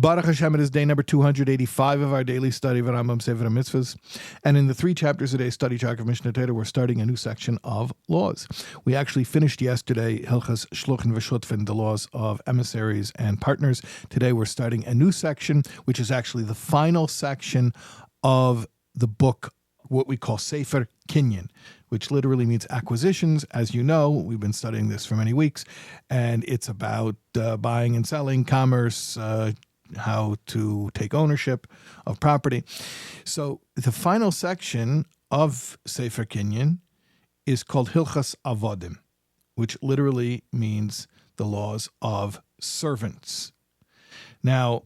Baruch Hashem, it is day number 285 of our daily study of Rambam, Sefer, HaMitzvos. And in the 3 chapters a day study track of Mishnah Torah, we're starting a new section of laws. We actually finished yesterday Hilchas Shluchim V'Shutfin, the laws of emissaries and partners. Today we're starting a new section, which is actually the final section of the book, what we call Sefer Kinyan, which literally means acquisitions. As you know, we've been studying this for many weeks, and it's about buying and selling, commerce, how to take ownership of property. So the final section of Sefer Kinyan is called Hilchas Avodim, which literally means the laws of servants. Now,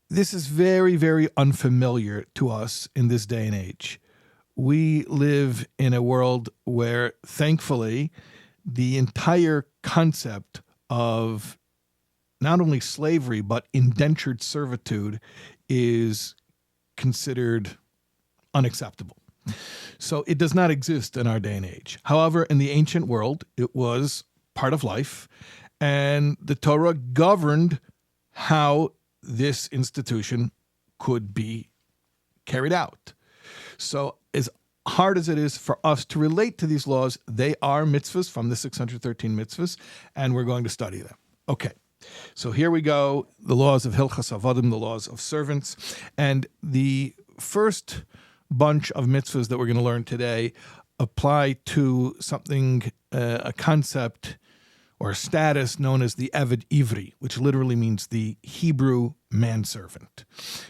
this is very, very unfamiliar to us in this day and age. We live in a world where, thankfully, the entire concept of not only slavery, but indentured servitude is considered unacceptable. So it does not exist in our day and age. However, in the ancient world, it was part of life, and the Torah governed how this institution could be carried out. So as hard as it is for us to relate to these laws, they are mitzvahs from the 613 mitzvahs, and we're going to study them. Okay, so here we go, the laws of Hilchas Avodim, the laws of servants. And the first bunch of mitzvahs that we're going to learn today apply to something, a concept or status known as the Eved Ivri, which literally means the Hebrew manservant.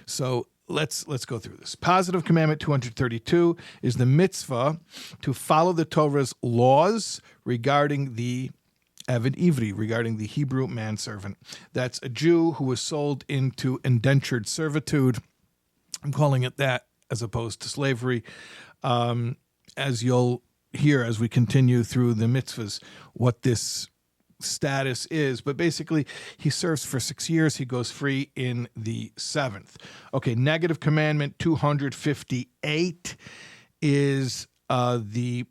So let's go through this. Positive Commandment 232 is the mitzvah to follow the Torah's laws regarding the Eved Ivri, regarding the Hebrew manservant. That's a Jew who was sold into indentured servitude. I'm calling it that as opposed to slavery. As you'll hear as we continue through the mitzvahs, what this status is, but basically he serves for 6 years. He goes free in the 7th. Okay, Negative Commandment 258 is the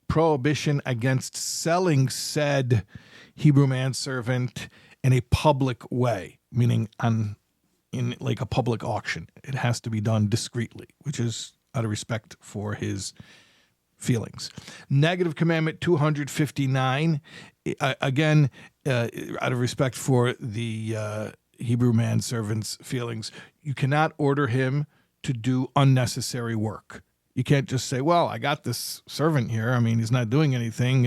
prohibition against selling said Hebrew manservant in a public way, meaning in like a public auction. It has to be done discreetly, which is out of respect for his feelings. Negative Commandment 259, again, out of respect for the Hebrew manservant's feelings, you cannot order him to do unnecessary work. You can't just say, well, I got this servant here. I mean, he's not doing anything.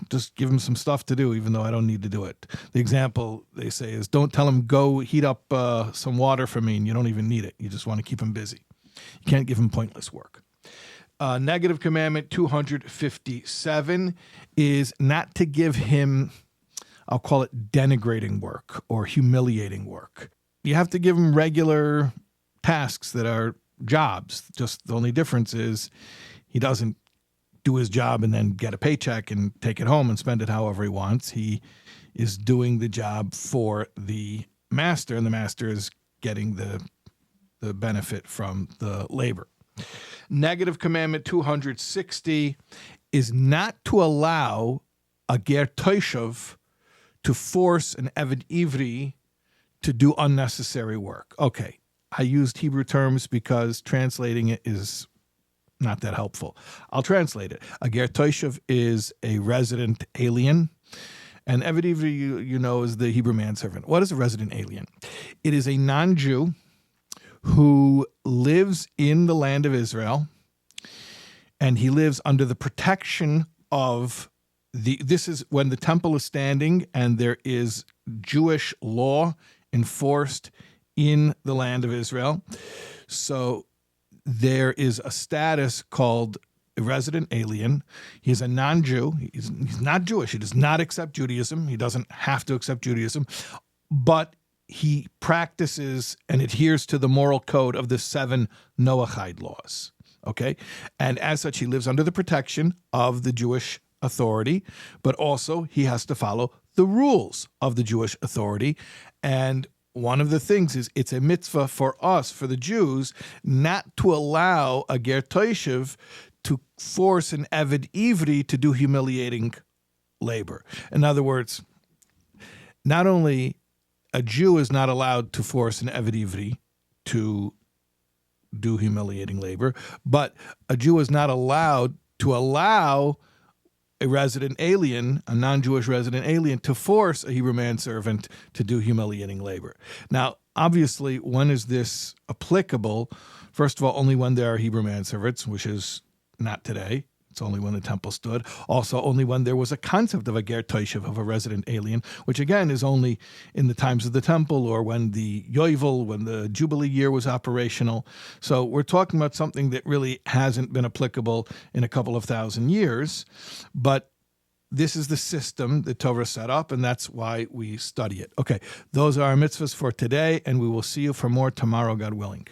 Just give him some stuff to do, even though I don't need to do it. The example they say is, don't tell him, go heat up some water for me, and you don't even need it. You just want to keep him busy. You can't give him pointless work. Negative Commandment 257 is not to give him, I'll call it denigrating work or humiliating work. You have to give him regular tasks that are jobs. Just the only difference is he doesn't do his job and then get a paycheck and take it home and spend it however he wants. He is doing the job for the master, and the master is getting the benefit from the labor. Negative Commandment 260 is not to allow a ger toshav to force an Eved Ivri to do unnecessary work. Okay, I used Hebrew terms because translating it is not that helpful. I'll translate it. A ger toshav is a resident alien, and Eved Ivri, you know, is the Hebrew manservant. What is a resident alien? It is a non-Jew who lives in the land of Israel, and he lives under the protection of this is when the temple is standing and there is Jewish law enforced in the land of Israel. So there is a status called a resident alien. He's a non-Jew. He's not Jewish. He does not accept Judaism. He doesn't have to accept Judaism, but he practices and adheres to the moral code of the 7 Noahide laws, okay? And as such, he lives under the protection of the Jewish authority, but also he has to follow the rules of the Jewish authority. And one of the things is it's a mitzvah for us, for the Jews, not to allow a ger toshav to force an Eved Ivri to do humiliating labor. In other words, not only a Jew is not allowed to force an Eved Ivri to do humiliating labor, but a Jew is not allowed to allow a resident alien, a non-Jewish resident alien, to force a Hebrew manservant to do humiliating labor. Now, obviously, when is this applicable? First of all, only when there are Hebrew manservants, which is not today. It's only when the temple stood. Also, only when there was a concept of a ger toshev, of a resident alien, which again is only in the times of the temple or when the yovel, when the Jubilee year was operational. So we're talking about something that really hasn't been applicable in a couple of thousand years. But this is the system that Torah set up, and that's why we study it. Okay, those are our mitzvahs for today, and we will see you for more tomorrow, God willing.